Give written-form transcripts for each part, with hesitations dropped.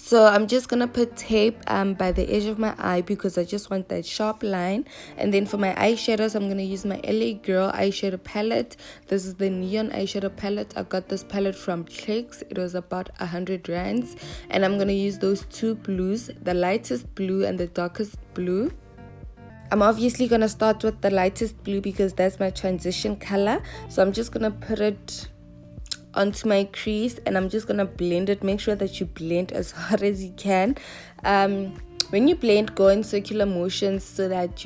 So I'm just gonna put tape by the edge of my eye because I just want that sharp line. And then for my eyeshadows, I'm gonna use my LA Girl eyeshadow palette. This is the neon eyeshadow palette. I got this palette from DRUGSTORE. It was about 100 rands, and I'm gonna use those two blues, the lightest blue and the darkest blue. I'm obviously gonna start with the lightest blue because that's my transition color. So I'm just gonna put it onto my crease and I'm just gonna blend it. Make sure that you blend as hard as you can. When you blend, go in circular motions so that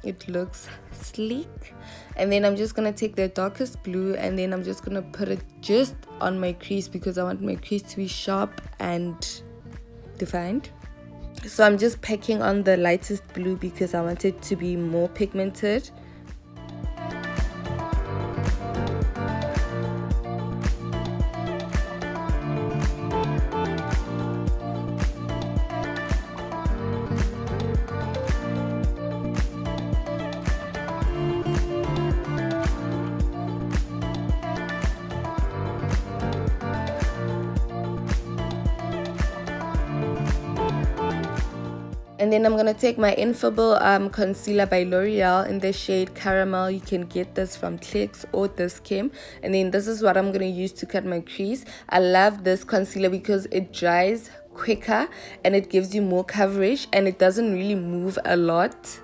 it looks sleek. And then I'm just gonna take the darkest blue and then I'm just gonna put it just on my crease because I want my crease to be sharp and defined. So I'm just packing on the lightest blue because I want it to be more pigmented. And then I'm going to take my Infallible concealer by L'Oreal in the shade Caramel. You can get this from Clicks or this Kim. And then this is what I'm going to use to cut my crease. I love this concealer because it dries quicker and it gives you more coverage and it doesn't really move a lot.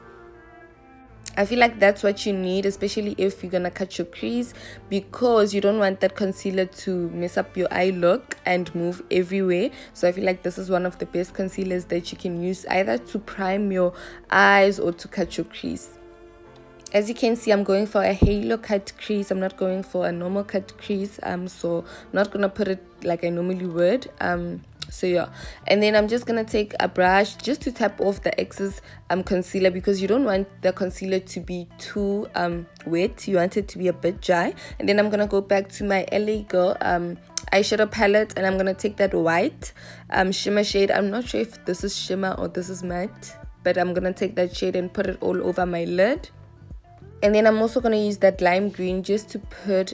I feel like that's what you need, especially if you're gonna cut your crease, because you don't want that concealer to mess up your eye look and move everywhere. So I feel like this is one of the best concealers that you can use either to prime your eyes or to cut your crease. As you can see, I'm going for a halo cut crease. I'm not going for a normal cut crease. So I'm not gonna put it like I normally would. So yeah, and then I'm just gonna take a brush just to tap off the excess concealer because you don't want the concealer to be too wet. You want it to be a bit dry. And then I'm gonna go back to my LA Girl eyeshadow palette and I'm gonna take that white shimmer shade. I'm not sure if this is shimmer or this is matte, but I'm gonna take that shade and put it all over my lid. And then I'm also going to use that lime green just to put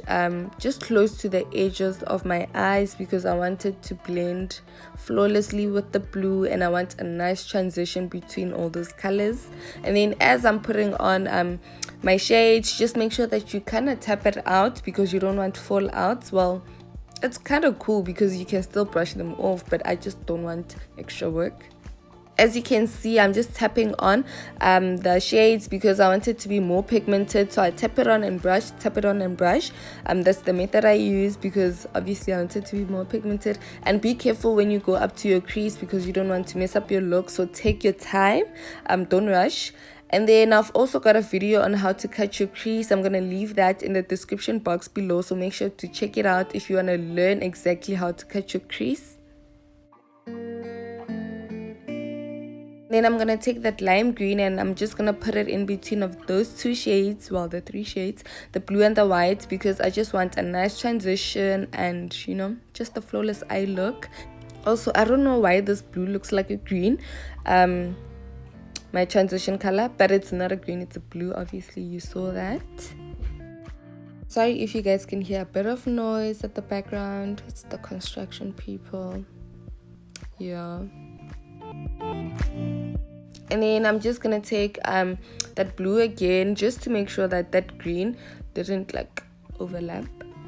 just close to the edges of my eyes because I want it to blend flawlessly with the blue and I want a nice transition between all those colors. And then as I'm putting on my shades, just make sure that you kind of tap it out because you don't want fallouts. Well, it's kind of cool because you can still brush them off, but I just don't want extra work. As you can see, I'm just tapping on the shades because I want it to be more pigmented. So I tap it on and brush, tap it on and brush. That's the method I use because obviously I want it to be more pigmented. And be careful when you go up to your crease because you don't want to mess up your look. So take your time, don't rush. And then I've also got a video on how to cut your crease. I'm going to leave that in the description box below. So make sure to check it out if you want to learn exactly how to cut your crease. Then I'm going to take that lime green and I'm just going to put it in between of those two shades, well, the three shades, the blue and the white, because I just want a nice transition and, just a flawless eye look. Also, I don't know why this blue looks like a green, my transition color, but it's not a green, it's a blue. Obviously, you saw that. Sorry if you guys can hear a bit of noise at the background. It's the construction people. Yeah. And then I'm just gonna take that blue again just to make sure that that green didn't like overlap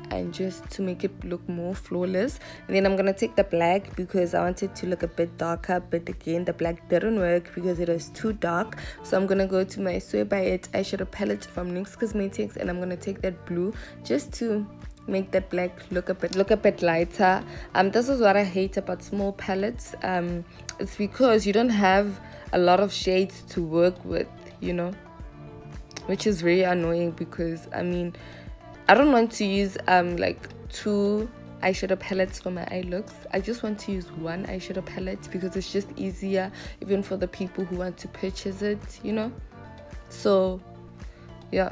and just to make it look more flawless. And then I'm gonna take the black because I want it to look a bit darker, but again the black didn't work because it was too dark. So I'm gonna go to my Swear by It eyeshadow palette from NYX Cosmetics and I'm gonna take that blue just to make that black look a bit lighter. This is what I hate about small palettes. It's because you don't have a lot of shades to work with, which is very annoying because I don't want to use like two eyeshadow palettes for my eye looks. I just want to use one eyeshadow palette because it's just easier even for the people who want to purchase it, so yeah.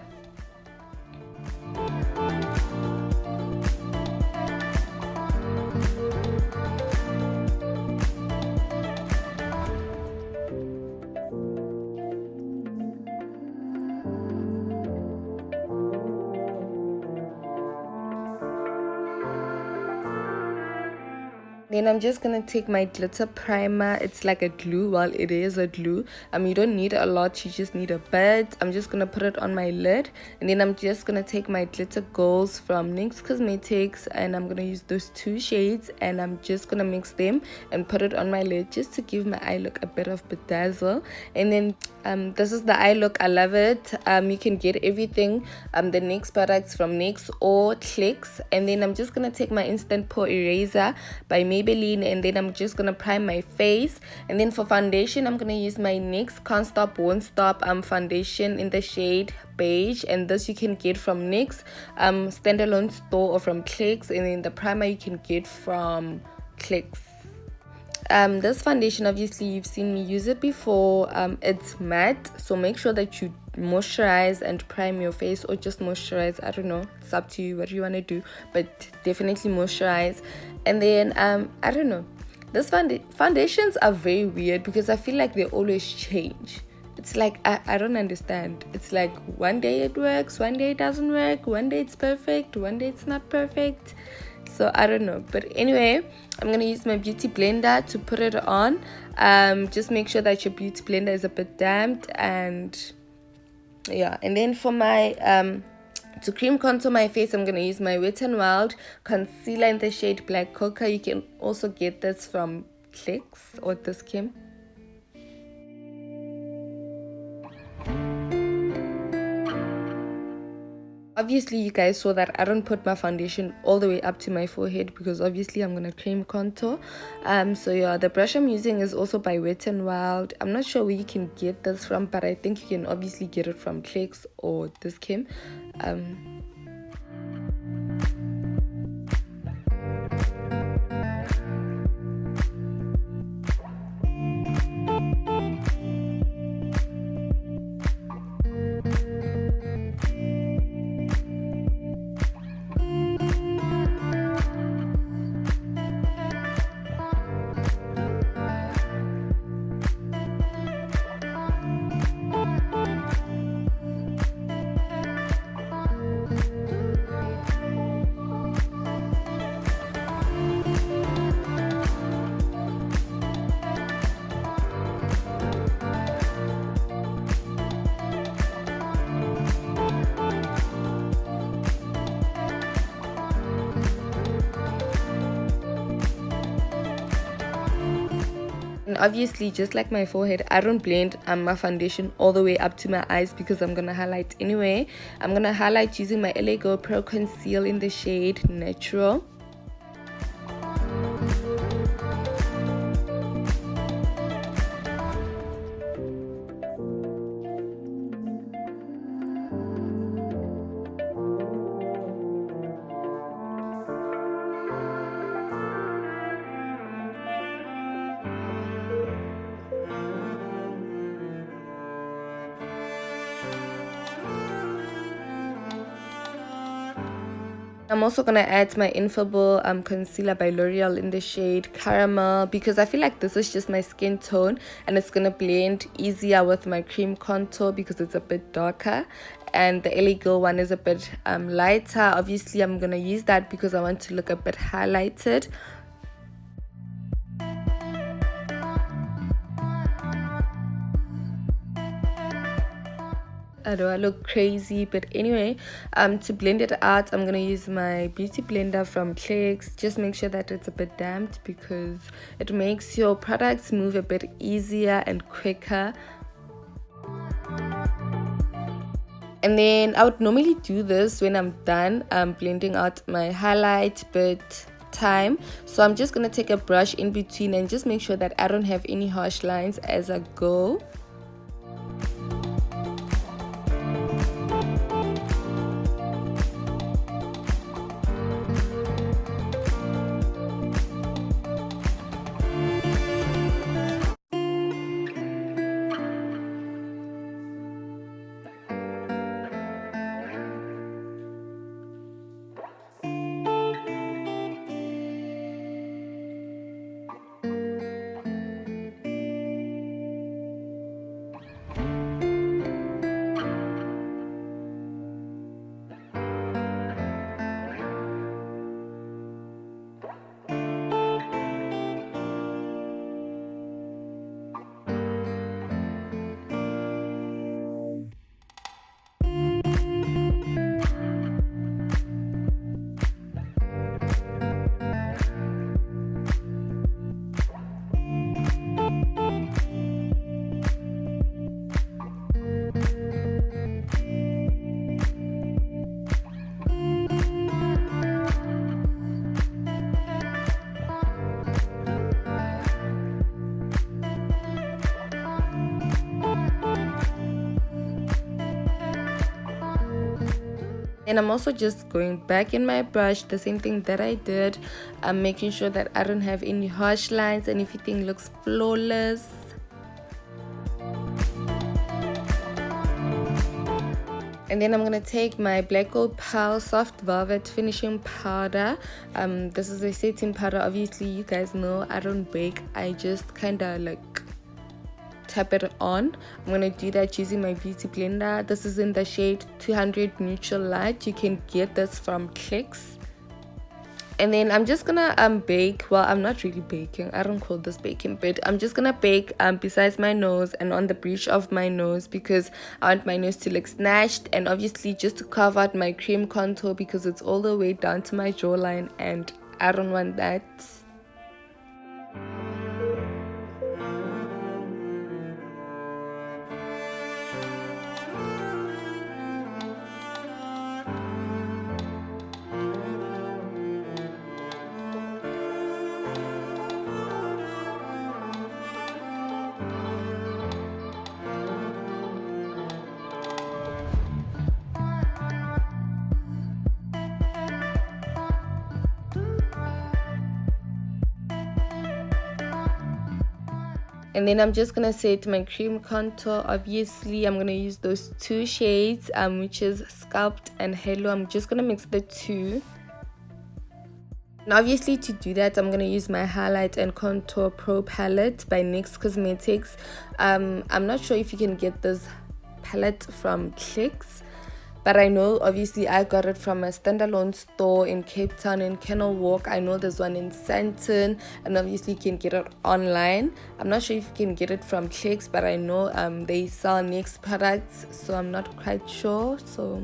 Then I'm just gonna take my glitter primer. It's like a glue. Well, it is a glue. You don't need a lot, you just need a bit. I'm just gonna put it on my lid, and then I'm just gonna take my glitter goals from NYX Cosmetics, and I'm gonna use those 2 shades, and I'm just gonna mix them and put it on my lid just to give my eye look a bit of bedazzle. And then this is the eye look. I love it. You can get everything, the NYX products from NYX or Clicks. And then I'm just gonna take my instant pore eraser by Maybelline, and then I'm just gonna prime my face. And then for foundation, I'm gonna use my NYX Can't Stop Won't Stop foundation in the shade beige, and this you can get from NYX standalone store or from Clicks. And then the primer you can get from Clicks. This foundation, obviously you've seen me use it before. It's matte, so make sure that you moisturize and prime your face, or just moisturize. I don't know, it's up to you what you want to do, but definitely moisturize. And then I don't know, this foundations are very weird because I feel like they always change. It's like I don't understand. It's like one day it works, one day it doesn't work, one day it's perfect, one day it's not perfect. So I don't know, but anyway, I'm gonna use my beauty blender to put it on. Just make sure that your beauty blender is a bit damped, and yeah. And then for my to cream contour my face, I'm gonna use my Wet n Wild concealer in the shade Black Coca. You can also get this from Clicks or this Kim. Obviously, you guys saw that I don't put my foundation all the way up to my forehead because obviously I'm gonna cream contour. So yeah, the brush I'm using is also by Wet n Wild. I'm not sure where you can get this from, but I think you can obviously get it from Clicks or this Kim. And obviously, just like my forehead, I don't blend my foundation all the way up to my eyes because I'm gonna highlight anyway. I'm gonna highlight using my LA Girl Pro Conceal in the shade Natural. I'm also gonna add my Infallible concealer by L'Oreal in the shade Caramel because I feel like this is just my skin tone and it's gonna blend easier with my cream contour because it's a bit darker, and the LA Girl one is a bit lighter. Obviously I'm gonna use that because I want to look a bit highlighted. I know I look crazy, but anyway, to blend it out, I'm gonna use my beauty blender from Clicks. Just make sure that it's a bit damped because it makes your products move a bit easier and quicker. And then I would normally do this when I'm done blending out my highlight, but time, so I'm just gonna take a brush in between and just make sure that I don't have any harsh lines as I go. And I'm also just going back in my brush, the same thing that I did. I'm making sure that I don't have any harsh lines and everything looks flawless. And then I'm going to take my Black Gold Pearl Soft Velvet Finishing Powder. This is a setting powder. Obviously, you guys know I don't bake. I just kind of like tap it on. I'm going to do that using my beauty blender. This is in the shade 200 Neutral Light. You can get this from Clicks. And then I'm just gonna bake. Well, I'm not really baking, I don't call this baking, but I'm just gonna bake besides my nose and on the bridge of my nose, because I want my nose to look snatched, and obviously just to carve out my cream contour because it's all the way down to my jawline and I don't want that. And then I'm just gonna set my cream contour. Obviously I'm gonna use those two shades, which is Sculpt and Halo. I'm just gonna mix the two. And obviously to do that, I'm gonna use my Highlight and Contour Pro palette by NYX Cosmetics. I'm not sure if you can get this palette from Clicks, but I know obviously I got it from a standalone store in Cape Town in Canal Walk. I know there's one in Sandton, and obviously you can get it online. I'm not sure if you can get it from Clicks, but I know they sell NYX products, so I'm not quite sure. So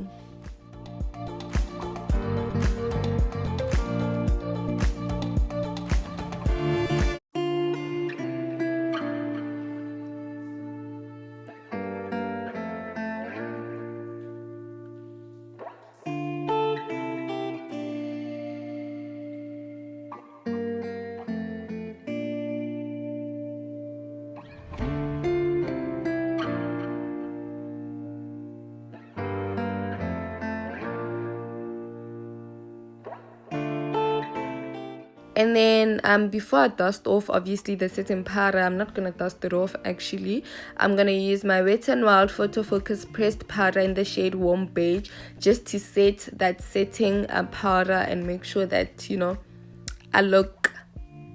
and then before I dust off obviously the setting powder, I'm not gonna dust it off actually. I'm gonna use my Wet n Wild Photo Focus pressed powder in the shade Warm Beige, just to set that setting powder and make sure that, you know, I look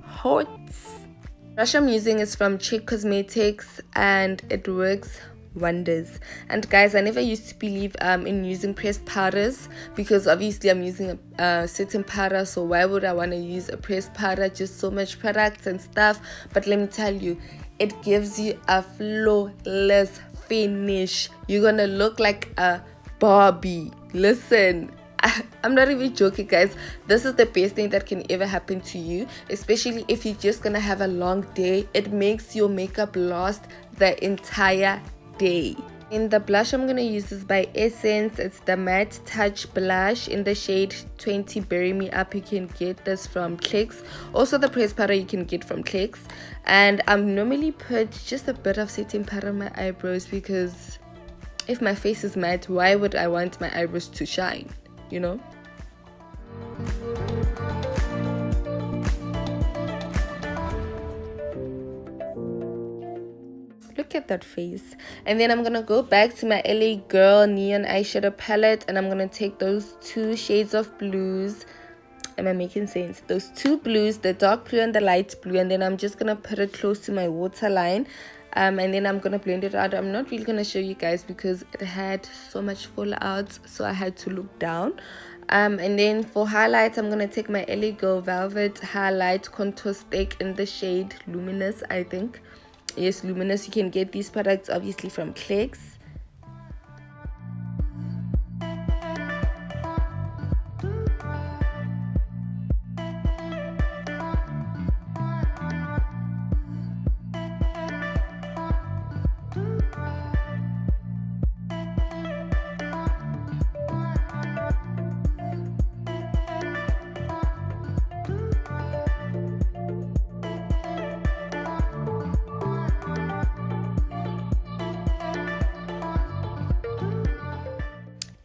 hot. The brush I'm using is from Check Cosmetics and it works wonders. And guys, I never used to believe in using pressed powders, because obviously I'm using a setting powder, so why would I want to use a pressed powder? Just so much products and stuff. But let me tell you, it gives you a flawless finish. You're gonna look like a Barbie. Listen, I'm not even joking, guys. This is the best thing that can ever happen to you, especially if you're just gonna have a long day. It makes your makeup last the entire day. In the blush I'm gonna use is by Essence. It's the Matte Touch blush in the shade 20 Bury Me Up. You can get this from Clicks. Also the pressed powder you can get from Clicks. And I'm normally put just a bit of setting powder on my eyebrows, because if my face is matte, why would I want my eyebrows to shine, you know? Look at that face. And then I'm gonna go back to my LA Girl Neon Eyeshadow palette, and I'm gonna take those two shades of blues. Am I making sense? Those two blues, the dark blue and the light blue, and then I'm just gonna put it close to my waterline. And then I'm gonna blend it out. I'm not really gonna show you guys because it had so much fallout, so I had to look down. And then for highlights, I'm gonna take my LA Girl Velvet Highlight Contour Stick in the shade Luminous, I think. Yes, Luminous. You can get these products obviously from Clicks.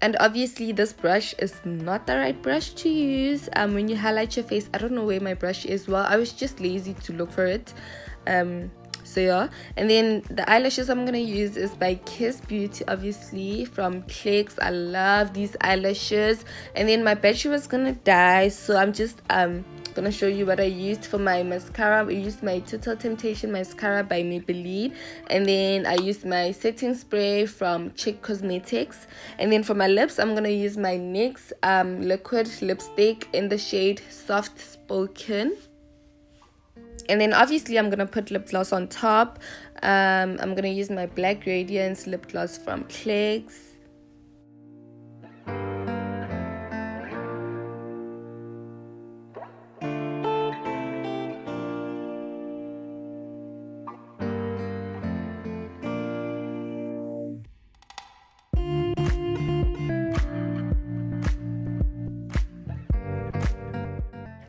And obviously this brush is not the right brush to use when you highlight your face. I don't know where my brush is. Well, I was just lazy to look for it. So yeah, and then the eyelashes I'm gonna use is by Kiss Beauty, obviously from Clicks. I love these eyelashes. And then my battery was gonna die, so I'm just gonna show you what I used for my mascara. I used my Total Temptation mascara by Maybelline, and then I used my setting spray from Chic Cosmetics. And then for my lips, I'm gonna use my NYX liquid lipstick in the shade Soft Spoken. And then obviously I'm gonna put lip gloss on top. I'm gonna use my Black Radiance lip gloss from Clicks.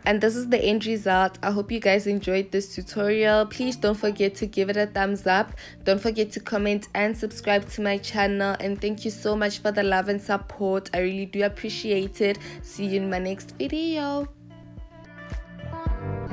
And this is the end result. I hope you guys enjoyed this tutorial. Please don't forget to give it a thumbs up. Don't forget to comment and subscribe to my channel. And thank you so much for the love and support. I really do appreciate it. See you in my next video.